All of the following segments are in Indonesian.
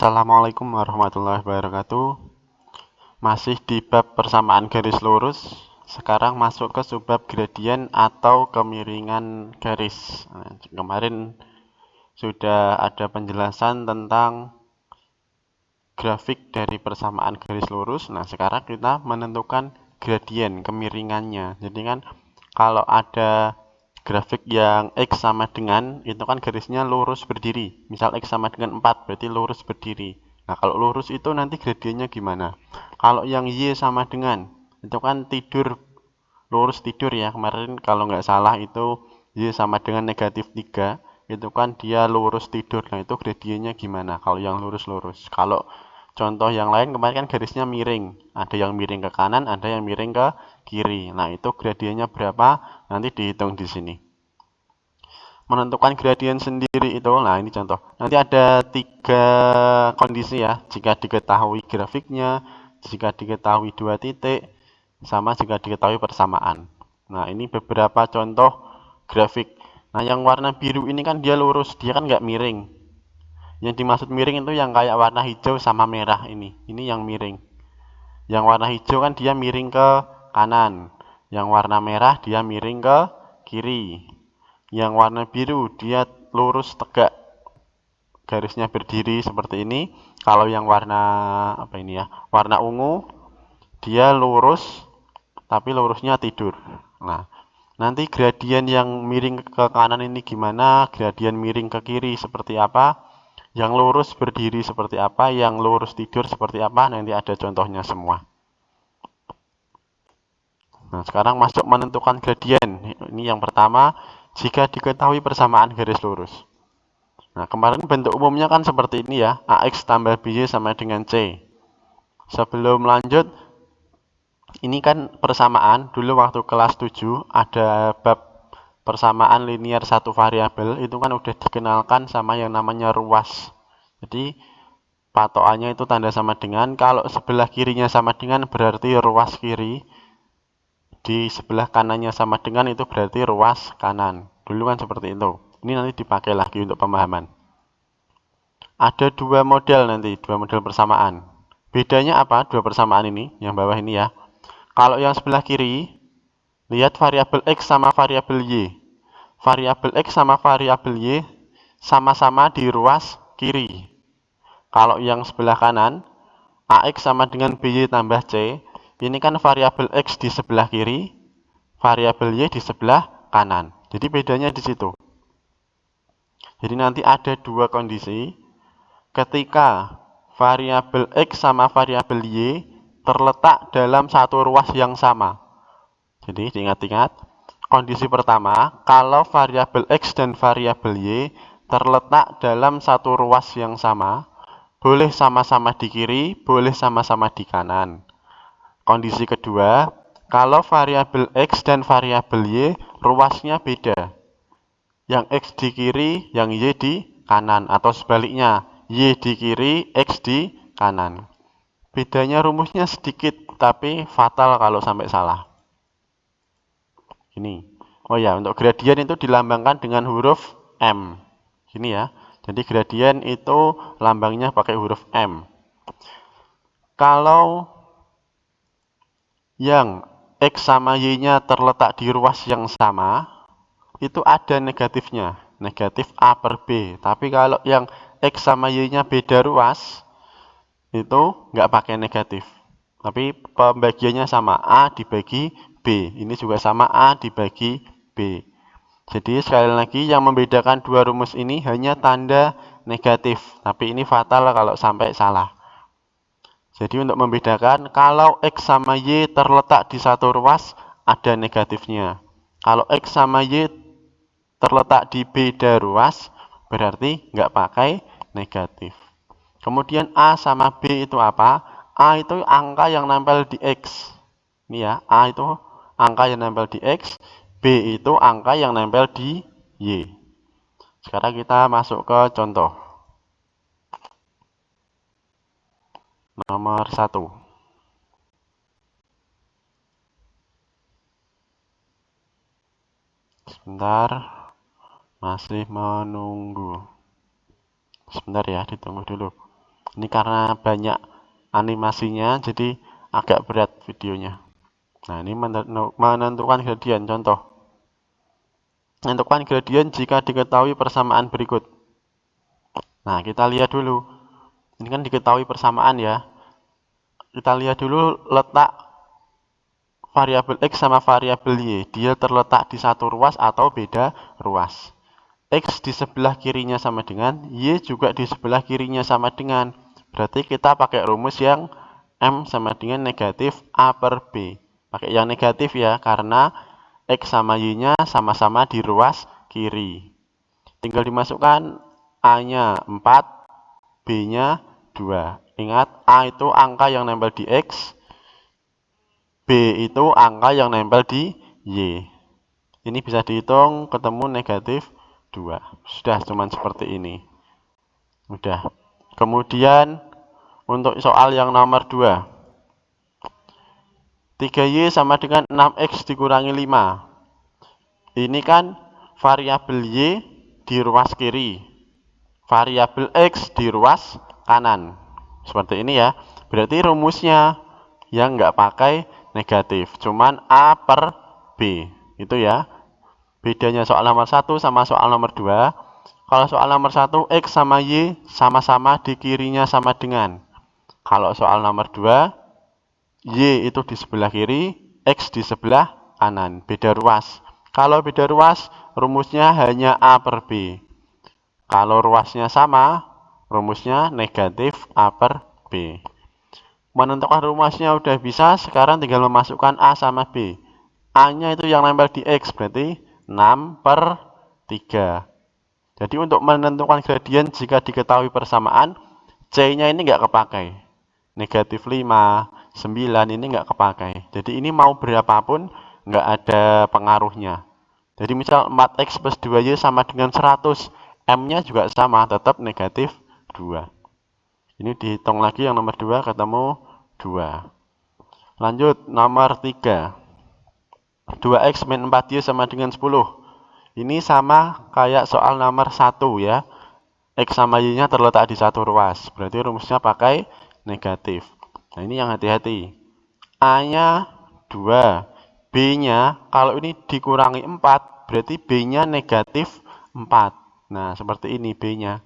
Assalamualaikum warahmatullahi wabarakatuh. Masih di bab persamaan garis lurus. Sekarang masuk ke subbab gradien atau kemiringan garis. Nah, kemarin sudah ada penjelasan tentang grafik dari persamaan garis lurus. Nah, sekarang kita menentukan gradien, kemiringannya. Jadi kan kalau ada grafik yang X sama dengan, itu kan garisnya lurus berdiri. Misal X sama dengan 4, berarti lurus berdiri. Nah, kalau lurus itu nanti gradiennya gimana? Kalau yang Y sama dengan, itu kan tidur, lurus tidur ya. Kemarin kalau nggak salah itu Y sama dengan -3, itu kan dia lurus tidur. Nah, itu gradiennya gimana? Kalau yang lurus-lurus. Kalau contoh yang lain kemarin kan garisnya miring. Ada yang miring ke kanan, ada yang miring ke kiri. Nah, itu gradiennya berapa? Nanti dihitung di sini. Menentukan gradien sendiri itu, nah ini contoh. Nanti ada 3 kondisi ya. Jika diketahui grafiknya, jika diketahui 2 titik, sama jika diketahui persamaan. Nah, ini beberapa contoh grafik. Nah, yang warna biru ini kan dia lurus, dia kan nggak miring. Yang dimaksud miring itu yang kayak warna hijau sama merah ini. Ini yang miring. Yang warna hijau kan dia miring ke kanan. Yang warna merah dia miring ke kiri. Yang warna biru dia lurus tegak. Garisnya berdiri seperti ini. Kalau yang warna apa ini ya? Warna ungu dia lurus tapi lurusnya tidur. Nah, nanti gradien yang miring ke kanan ini gimana? Gradien miring ke kiri seperti apa? Yang lurus berdiri seperti apa? Yang lurus tidur seperti apa? Nanti ada contohnya semua. Nah, sekarang masuk menentukan gradien. Ini yang pertama, jika diketahui persamaan garis lurus. Nah, kemarin bentuk umumnya kan seperti ini ya, AX tambah BY sama dengan C. Sebelum lanjut, ini kan persamaan. Dulu waktu kelas 7 ada bab persamaan linear satu variabel, itu kan udah dikenalkan sama yang namanya ruas. Jadi, patokannya itu tanda sama dengan, kalau sebelah kirinya sama dengan berarti ruas kiri, di sebelah kanannya sama dengan itu berarti ruas kanan. Dulu kan seperti itu. Ini nanti dipakai lagi untuk pemahaman. Ada 2 model nanti, 2 model persamaan. Bedanya apa? 2 persamaan ini, yang bawah ini ya. Kalau yang sebelah kiri, lihat variabel X sama variabel Y. Variabel X sama variabel Y sama-sama di ruas kiri. Kalau yang sebelah kanan, AX sama dengan BY tambah C, ini kan variabel X di sebelah kiri, variabel Y di sebelah kanan. Jadi bedanya di situ. Jadi nanti ada 2 kondisi. Ketika variabel X sama variabel Y terletak dalam satu ruas yang sama. Jadi diingat-ingat, kondisi pertama, kalau variabel X dan variabel Y terletak dalam satu ruas yang sama, boleh sama-sama di kiri, boleh sama-sama di kanan. Kondisi kedua, kalau variabel X dan variabel Y ruasnya beda. Yang X di kiri, yang Y di kanan, atau sebaliknya, Y di kiri, X di kanan. Bedanya rumusnya sedikit, tapi fatal kalau sampai salah. Ini. Oh ya, untuk gradien itu dilambangkan dengan huruf M. Ini ya. Jadi gradien itu lambangnya pakai huruf M. Kalau yang X sama Y-nya terletak di ruas yang sama, itu ada negatifnya. Negatif A per B. Tapi kalau yang X sama Y-nya beda ruas, itu nggak pakai negatif. Tapi pembagiannya sama, A dibagi B. Ini juga sama, A dibagi B. Jadi sekali lagi yang membedakan dua rumus ini hanya tanda negatif. Tapi ini fatal kalau sampai salah. Jadi untuk membedakan, kalau X sama Y terletak di satu ruas, ada negatifnya. Kalau X sama Y terletak di beda ruas, berarti nggak pakai negatif. Kemudian A sama B itu apa? A itu angka yang nempel di X. Ini ya, A itu angka yang nempel di X, B itu angka yang nempel di Y. Sekarang kita masuk ke contoh. Nomor 1. Sebentar, masih menunggu. Sebentar ya, ditunggu dulu. Ini karena banyak animasinya, jadi agak berat videonya. Nah, ini menentukan gradien. Contoh, menentukan gradien jika diketahui persamaan berikut. Nah, kita lihat dulu. Ini kan diketahui persamaan ya. Kita lihat dulu letak variabel X sama variabel Y. Dia terletak di satu ruas atau beda ruas. X di sebelah kirinya sama dengan, Y juga di sebelah kirinya sama dengan. Berarti kita pakai rumus yang M sama dengan negatif A per B. Pakai yang negatif ya, karena X sama Y-nya sama-sama di ruas kiri. Tinggal dimasukkan A-nya 4, B-nya 2. Ingat, A itu angka yang nempel di X, B itu angka yang nempel di Y. Ini bisa dihitung, ketemu negatif 2. Sudah, cuman seperti ini. Udah. Kemudian, untuk soal yang nomor 2. 3Y sama dengan 6X dikurangi 5. Ini kan variabel Y di ruas kiri. Variabel X di ruas kanan. Seperti ini ya. Berarti rumusnya yang nggak pakai negatif. Cuman A per B. Itu ya. Bedanya soal nomor 1 sama soal nomor 2. Kalau soal nomor 1, X sama Y sama-sama di kirinya sama dengan. Kalau soal nomor 2, Y itu di sebelah kiri, X di sebelah kanan. Beda ruas. Kalau beda ruas, rumusnya hanya A per B. Kalau ruasnya sama, rumusnya negatif A per B. Menentukan rumusnya udah bisa, sekarang tinggal memasukkan A sama B. A-nya itu yang nempel di X, berarti 6 per 3. Jadi untuk menentukan gradien jika diketahui persamaan, C-nya ini nggak kepakai. Negatif 5, 9 ini nggak kepakai. Jadi ini mau berapapun nggak ada pengaruhnya. Jadi misal 4X plus 2Y sama dengan 100, M-nya juga sama, tetap negatif 2. Ini dihitung lagi yang nomor 2 ketemu 2. Lanjut, nomor 3. 2X min 4Y sama dengan 10. Ini sama kayak soal nomor 1 ya. X sama Y-nya terletak di satu ruas. Berarti rumusnya pakai negatif. Nah, ini yang hati-hati. A-nya 2. B-nya, kalau ini dikurangi 4, berarti B-nya negatif 4. Nah, seperti ini B-nya.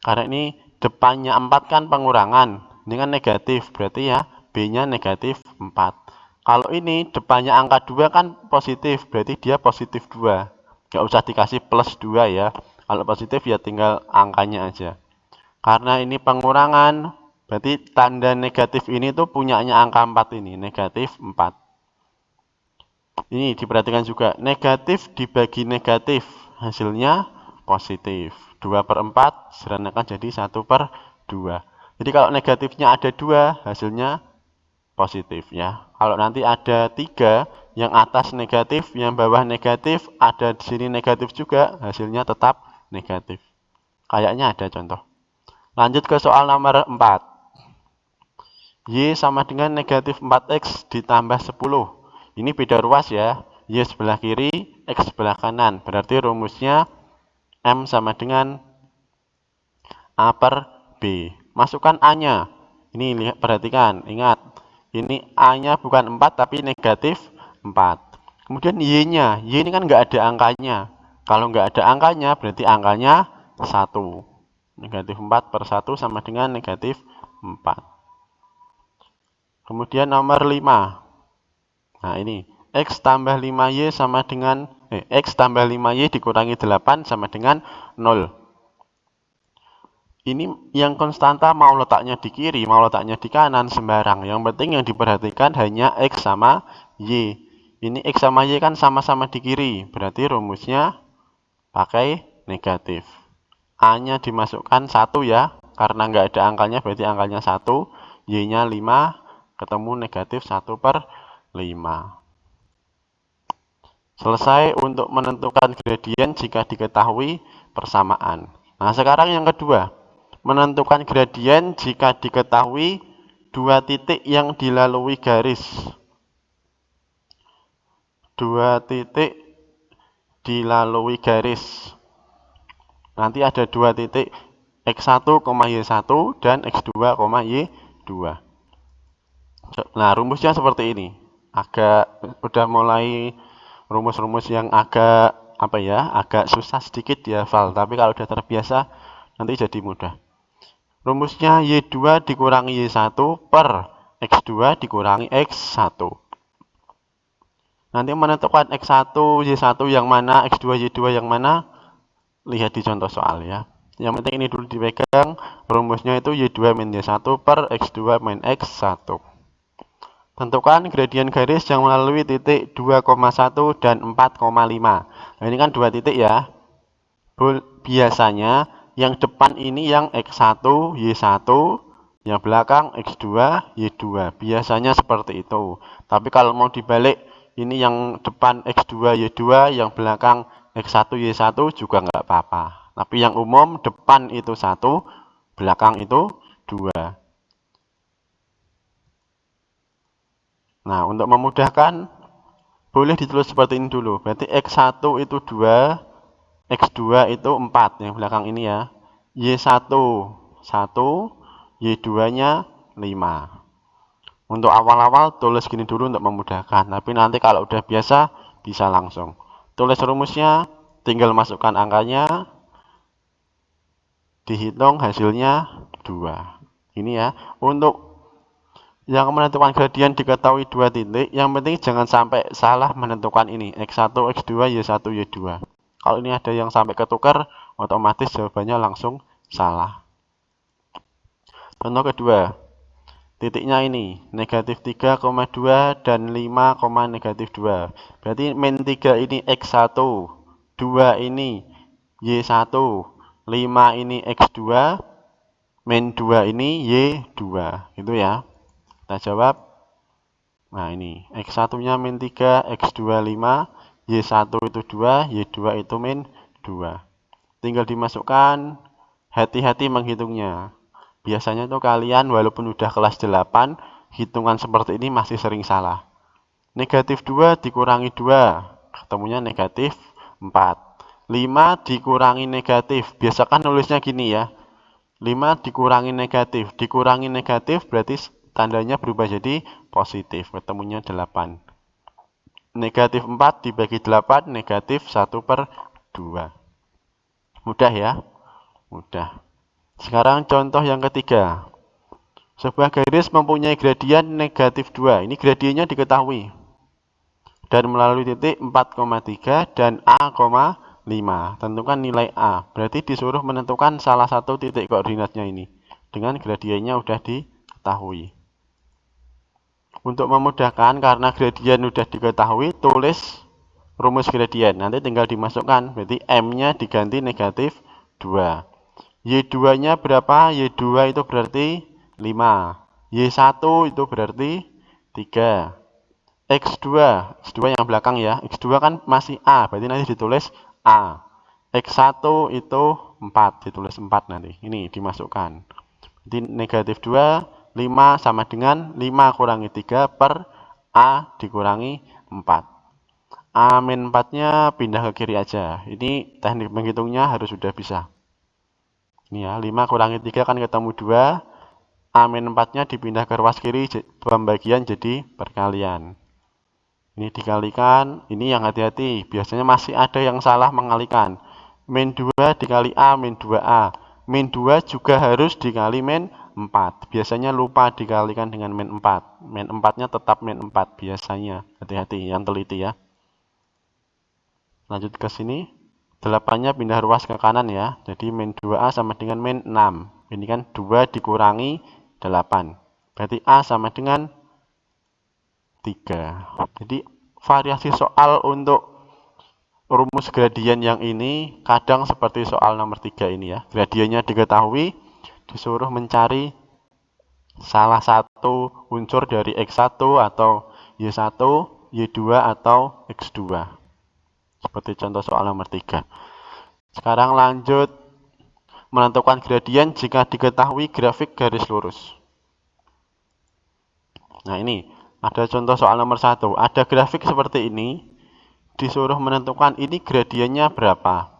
Karena ini depannya 4 kan pengurangan. Ini kan negatif, berarti ya B-nya negatif 4. Kalau ini depannya angka 2 kan positif, berarti dia positif 2. Nggak usah dikasih plus 2 ya. Kalau positif ya tinggal angkanya aja. Karena ini pengurangan, berarti tanda negatif ini tuh punyanya angka 4 ini, negatif 4. Ini diperhatikan juga, negatif dibagi negatif, hasilnya positif. 2 per 4 seranakan jadi 1 per 2. Jadi kalau negatifnya ada 2, hasilnya positif ya. Kalau nanti ada 3, yang atas negatif, yang bawah negatif, ada di sini negatif juga, hasilnya tetap negatif. Kayaknya ada contoh. Lanjut ke soal nomor 4. Y sama dengan negatif 4X ditambah 10. Ini beda ruas ya. Y sebelah kiri, X sebelah kanan. Berarti rumusnya M sama dengan A per B. Masukkan A-nya. Ini lihat, perhatikan, ingat. Ini A-nya bukan 4 tapi negatif 4. Kemudian Y-nya. Y ini kan nggak ada angkanya. Kalau nggak ada angkanya berarti angkanya 1. Negatif 4 per 1 sama dengan negatif 4. Kemudian nomor 5. Nah ini, X tambah 5Y sama dengan, X tambah 5Y dikurangi 8 sama dengan 0. Ini yang konstanta mau letaknya di kiri, mau letaknya di kanan, sembarang. Yang penting yang diperhatikan hanya X sama Y. Ini X sama Y kan sama-sama di kiri, berarti rumusnya pakai negatif. A-nya dimasukkan 1 ya, karena nggak ada angkanya berarti angkanya 1. Y-nya 5, ketemu negatif 1 per 5. Selesai untuk menentukan gradien jika diketahui persamaan. Nah, sekarang yang kedua. Menentukan gradien jika diketahui dua titik yang dilalui garis. Dua titik dilalui garis. Nanti ada dua titik X1, Y1 dan X2, Y2. Nah, rumusnya seperti ini. Udah mulai rumus-rumus yang agak agak susah sedikit dihafal, tapi kalau udah terbiasa nanti jadi mudah. Rumusnya Y2 dikurangi Y1 per X2 dikurangi X1. Nanti menentukan X1, Y1 yang mana, X2, Y2 yang mana, lihat di contoh soal ya. Yang penting ini dulu dipegang, rumusnya itu Y2 min Y1 per X2 min X1. Tentukan gradien garis yang melalui titik 2,1 dan 4,5. Nah, ini kan dua titik ya. Biasanya yang depan ini yang X1, Y1, yang belakang X2, Y2. Biasanya seperti itu. Tapi kalau mau dibalik, ini yang depan X2, Y2, yang belakang X1, Y1 juga nggak apa-apa. Tapi yang umum depan itu 1, belakang itu 2. Nah, untuk memudahkan, boleh ditulis seperti ini dulu. Berarti X1 itu 2, X2 itu 4, yang belakang ini ya. Y1, 1, Y2-nya 5. Untuk awal-awal tulis gini dulu untuk memudahkan. Tapi nanti kalau udah biasa, bisa langsung. Tulis rumusnya, tinggal masukkan angkanya, dihitung hasilnya 2. Ini ya, untuk yang menentukan gradien diketahui 2 titik, yang penting jangan sampai salah menentukan ini, X1, X2, Y1, Y2. Kalau ini ada yang sampai ketukar, otomatis jawabannya langsung salah. Contoh kedua, titiknya ini, negatif 3,2 dan 5, negatif 2. Berarti min 3 ini X1, 2 ini Y1, 5 ini X2, min 2 ini Y2. Gitu ya. Kita jawab. Nah ini, X1-nya min 3, X2 5, Y1 itu 2, Y2 itu min 2. Tinggal dimasukkan, hati-hati menghitungnya. Biasanya tuh kalian walaupun udah kelas 8, hitungan seperti ini masih sering salah. Negatif 2 dikurangi 2, ketemunya negatif 4. 5 dikurangi negatif, biasakan nulisnya gini ya. 5 dikurangi negatif berarti tandanya berubah jadi positif, ketemunya 8. Negatif 4 dibagi 8, negatif 1 per 2. Mudah ya? Mudah. Sekarang contoh yang ketiga. Sebuah garis mempunyai gradien negatif 2. Ini gradiennya diketahui. Dan melalui titik 4,3 dan A,5. Tentukan nilai A. Berarti disuruh menentukan salah satu titik koordinatnya ini. Dengan gradiennya sudah diketahui. Untuk memudahkan, karena gradien sudah diketahui, tulis rumus gradien. Nanti tinggal dimasukkan. Berarti M-nya diganti negatif 2. Y2-nya berapa? Y2 itu berarti 5. Y1 itu berarti 3. X2 yang belakang ya. X2 kan masih A, berarti nanti ditulis A. X1 itu 4, ditulis 4 nanti. Ini dimasukkan. Jadi negatif 2, 5 sama dengan 5 kurangi 3 per A dikurangi 4. A min 4-nya pindah ke kiri aja. Ini teknik menghitungnya harus sudah bisa. Ini ya, 5 kurangi 3 kan ketemu 2. A min 4-nya dipindah ke ruas kiri, pembagian jadi perkalian. Ini dikalikan, ini yang hati-hati. Biasanya masih ada yang salah mengalikan. Min 2 dikali A, min 2A. Min 2 juga harus dikali min 4. Biasanya lupa dikalikan dengan min 4. Min 4-nya tetap min 4 biasanya. Hati-hati, yang teliti ya. Lanjut ke sini. 8-nya pindah ruas ke kanan ya. Jadi min 2A sama dengan min 6. Ini kan 2 dikurangi 8. Berarti A sama dengan 3. Jadi variasi soal untuk rumus gradien yang ini kadang seperti soal nomor 3 ini ya. Gradiennya diketahui, disuruh mencari salah satu unsur dari X1 atau Y1, Y2 atau X2. Seperti contoh soal nomor 3. Sekarang lanjut menentukan gradien jika diketahui grafik garis lurus. Nah ini, ada contoh soal nomor 1. Ada grafik seperti ini, disuruh menentukan ini gradiennya berapa.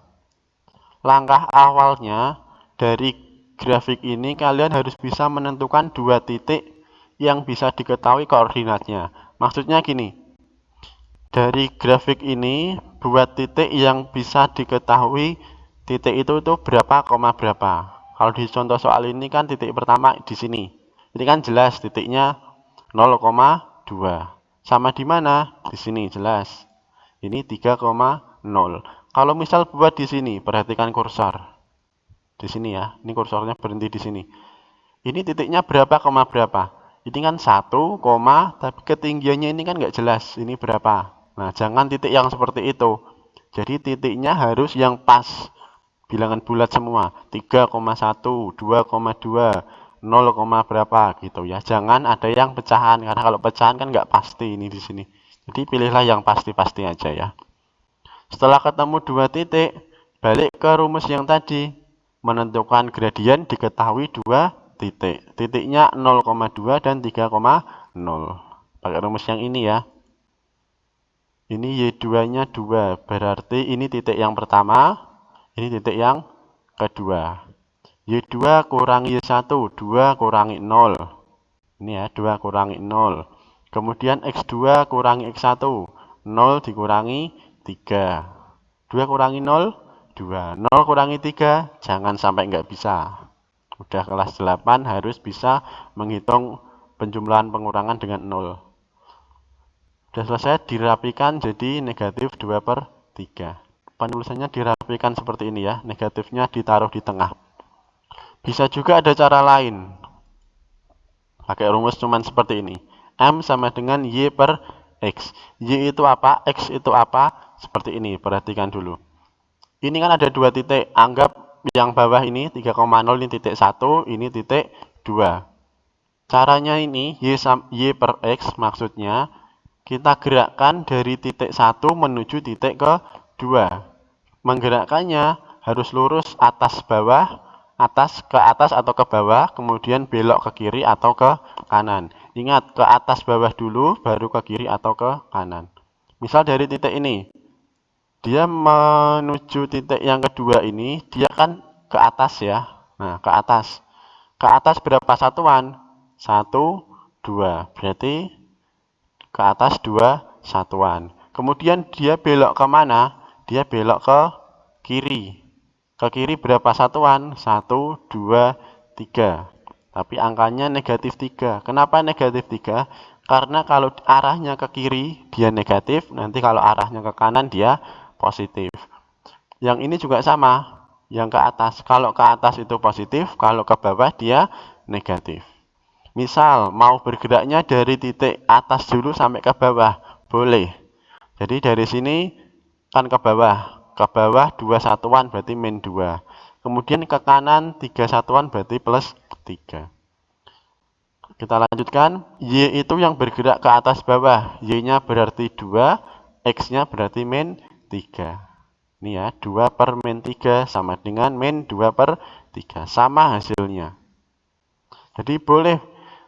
Langkah awalnya dari grafik ini kalian harus bisa menentukan dua titik yang bisa diketahui koordinatnya. Maksudnya gini, dari grafik ini buat titik yang bisa diketahui titik itu tuh berapa, koma berapa. Kalau di contoh soal ini kan titik pertama di sini. Ini kan jelas titiknya 0,2. Sama di mana? Di sini jelas. Ini 3,0. Kalau misal buat di sini, perhatikan kursor. Di sini ya. Ini kursornya berhenti di sini. Ini titiknya berapa, koma berapa? Ini kan 1, tapi ketinggiannya ini kan nggak jelas. Ini berapa? Nah, jangan titik yang seperti itu. Jadi titiknya harus yang pas. Bilangan bulat semua. 3,1, 2,2, 0, berapa gitu ya. Jangan ada yang pecahan karena kalau pecahan kan nggak pasti ini di sini. Jadi pilihlah yang pasti-pasti aja ya. Setelah ketemu dua titik, balik ke rumus yang tadi. Menentukan gradien diketahui dua titik. Titiknya 0,2 dan 3,0. Pakai rumus yang ini ya. Ini Y2-nya 2, berarti ini titik yang pertama, ini titik yang kedua. Y2 kurangi Y1, 2 kurangi 0. Ini ya, 2 kurangi 0. Kemudian X2 kurangi X1, 0 dikurangi 3. 2 kurangi 0, 2. 0 kurangi 3, jangan sampai nggak bisa. Udah kelas 8 harus bisa menghitung penjumlahan pengurangan dengan 0. Sudah selesai, dirapikan jadi negatif 2/3. Penulisannya dirapikan seperti ini ya, negatifnya ditaruh di tengah. Bisa juga ada cara lain. Pakai rumus cuman seperti ini. M sama dengan Y per X. Y itu apa? X itu apa? Seperti ini, perhatikan dulu. Ini kan ada dua titik, anggap yang bawah ini 3,0 ini titik 1, ini titik 2. Caranya ini, Y per X maksudnya, kita gerakkan dari titik 1 menuju titik ke 2. Menggerakkannya harus lurus atas bawah, atas ke atas atau ke bawah, kemudian belok ke kiri atau ke kanan. Ingat, ke atas bawah dulu, baru ke kiri atau ke kanan. Misal dari titik ini, dia menuju titik yang kedua ini, dia kan ke atas ya. Nah, ke atas. Ke atas berapa satuan? 1, 2. Berarti ke atas 2 satuan. Kemudian dia belok ke mana? Dia belok ke kiri. Ke kiri berapa satuan? 1, 2, 3. Tapi angkanya negatif 3. Kenapa negatif 3? Karena kalau arahnya ke kiri dia negatif, nanti kalau arahnya ke kanan dia positif. Yang ini juga sama, yang ke atas. Kalau ke atas itu positif, kalau ke bawah dia negatif. Misal mau bergeraknya dari titik atas dulu sampai ke bawah, boleh. Jadi dari sini kan ke bawah 2 satuan berarti min 2. Kemudian ke kanan 3 satuan berarti plus 3. Kita lanjutkan, Y itu yang bergerak ke atas bawah, Y-nya berarti 2, X-nya berarti min 3. Ini ya, 2 per min 3 sama dengan min 2 per 3, sama hasilnya. Jadi boleh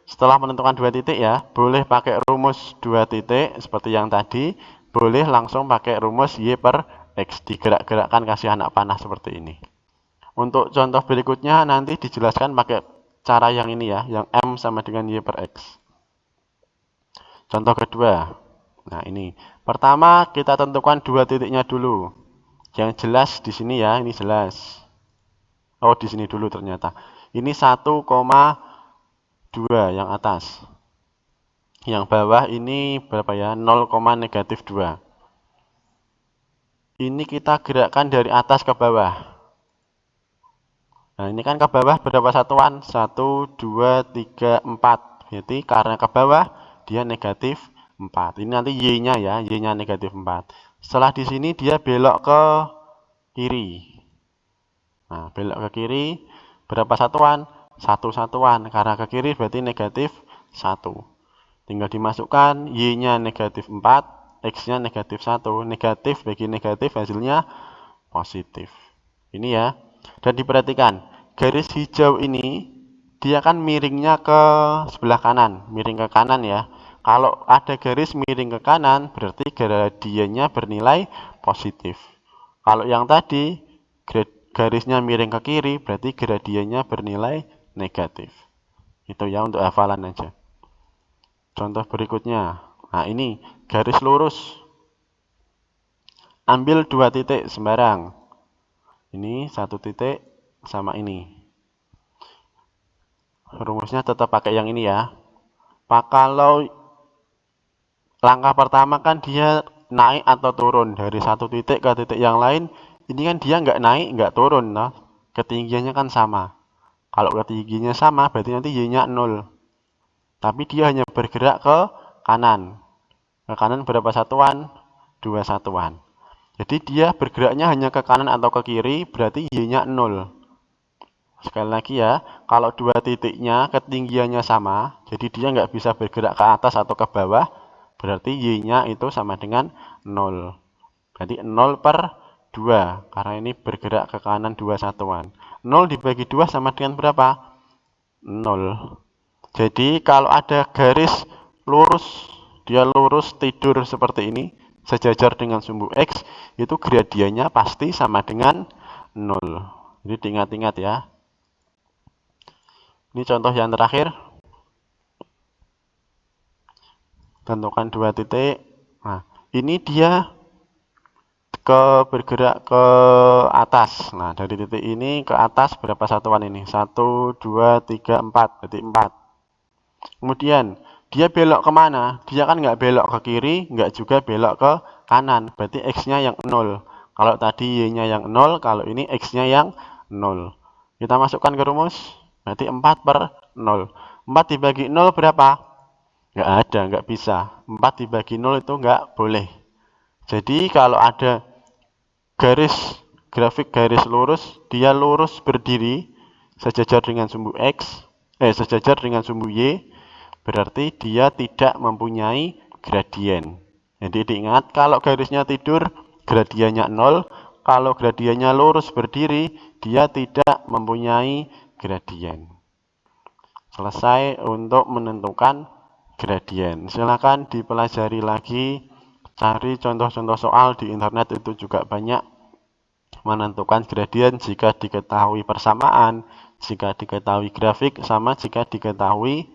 setelah menentukan dua titik ya, boleh pakai rumus dua titik seperti yang tadi, boleh langsung pakai rumus Y per X, digerak-gerakkan kasih anak panah seperti ini. Untuk contoh berikutnya nanti dijelaskan pakai cara yang ini ya, yang M sama dengan Y per X. Contoh kedua, nah ini. Pertama kita tentukan dua titiknya dulu. Yang jelas di sini ya, ini jelas. Oh, di sini dulu ternyata. Ini 1,2 yang atas. Yang bawah ini berapa ya? 0, negatif 2. Ini kita gerakkan dari atas ke bawah. Nah, ini kan ke bawah berapa satuan? 1, 2, 3, 4. Berarti karena ke bawah dia negatif 4. Ini nanti Y-nya ya, Y-nya negatif 4. Setelah di sini dia belok ke kiri. Nah, belok ke kiri berapa satuan? 1 satuan. Karena ke kiri berarti negatif 1. Tinggal dimasukkan, Y-nya negatif 4, X-nya negatif 1. Negatif bagi negatif hasilnya positif. Ini ya. Dan diperhatikan, garis hijau ini dia kan miringnya ke sebelah kanan, miring ke kanan ya. Kalau ada garis miring ke kanan, berarti gradiennya bernilai positif. Kalau yang tadi garisnya miring ke kiri, berarti gradiennya bernilai negatif. Itu ya untuk hafalan aja. Contoh berikutnya. Nah, ini garis lurus. Ambil 2 titik sembarang. Ini 1 titik sama ini. Rumusnya tetap pakai yang ini ya. Kalau langkah pertama kan dia naik atau turun dari 1 titik ke titik yang lain. Ini kan dia nggak naik, nggak turun, nah. Ketinggiannya kan sama. Kalau ketinggiannya sama, berarti nanti y-nya 0. Tapi dia hanya bergerak ke kanan. Ke kanan berapa satuan? 2 satuan. Jadi dia bergeraknya hanya ke kanan atau ke kiri, berarti y-nya 0. Sekali lagi ya, kalau 2 titiknya ketinggiannya sama, jadi dia nggak bisa bergerak ke atas atau ke bawah, berarti y-nya itu sama dengan 0. Berarti 0 per 2, karena ini bergerak ke kanan 2 satuan. 0 dibagi 2 sama dengan berapa? 0. Jadi kalau ada garis lurus, dia lurus tidur seperti ini, sejajar dengan sumbu X, itu gradiennya pasti sama dengan 0. Jadi diingat-ingat ya. Ini contoh yang terakhir. Tentukan 2 titik. Nah, ini dia bergerak ke atas. Nah, dari titik ini ke atas berapa satuan ini? 1, 2, 3, 4. Berarti 4. Kemudian, dia belok kemana? Dia kan nggak belok ke kiri, nggak juga belok ke kanan. Berarti X-nya yang 0. Kalau tadi Y-nya yang 0, kalau ini X-nya yang 0. Kita masukkan ke rumus. Berarti 4 per 0. 4 dibagi 0 berapa? Nggak ada, nggak bisa. 4 dibagi 0 itu nggak boleh. Jadi kalau ada grafik garis lurus, dia lurus berdiri sejajar dengan sumbu X, sejajar dengan sumbu Y, berarti dia tidak mempunyai gradien. Jadi diingat, kalau garisnya tidur, gradiennya 0. Kalau gradiennya lurus berdiri, dia tidak mempunyai gradien. Selesai untuk menentukan gradien. Silakan dipelajari lagi, cari contoh-contoh soal di internet, itu juga banyak. Menentukan gradien jika diketahui persamaan, jika diketahui grafik, sama jika diketahui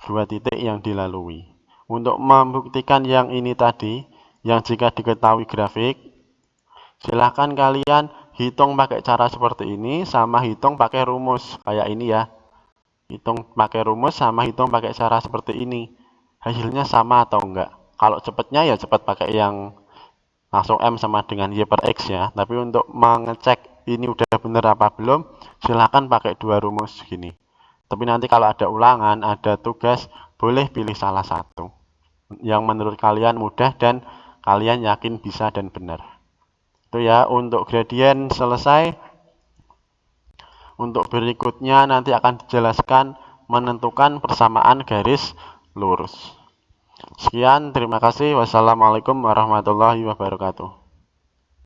2 titik yang dilalui. Untuk membuktikan yang ini tadi, yang jika diketahui grafik, silahkan kalian hitung pakai cara seperti ini, sama hitung pakai rumus kayak ini ya. Hitung pakai rumus sama hitung pakai cara seperti ini, hasilnya sama atau enggak. Kalau cepatnya ya cepat pakai yang langsung M sama dengan Y per X ya. Tapi untuk mengecek ini udah bener apa belum, silahkan pakai 2 rumus gini. Tapi nanti kalau ada ulangan, ada tugas, boleh pilih salah satu yang menurut kalian mudah dan kalian yakin bisa dan benar. Itu ya, untuk gradien selesai. Untuk berikutnya nanti akan dijelaskan menentukan persamaan garis lurus. Sekian, terima kasih. Wassalamualaikum warahmatullahi wabarakatuh.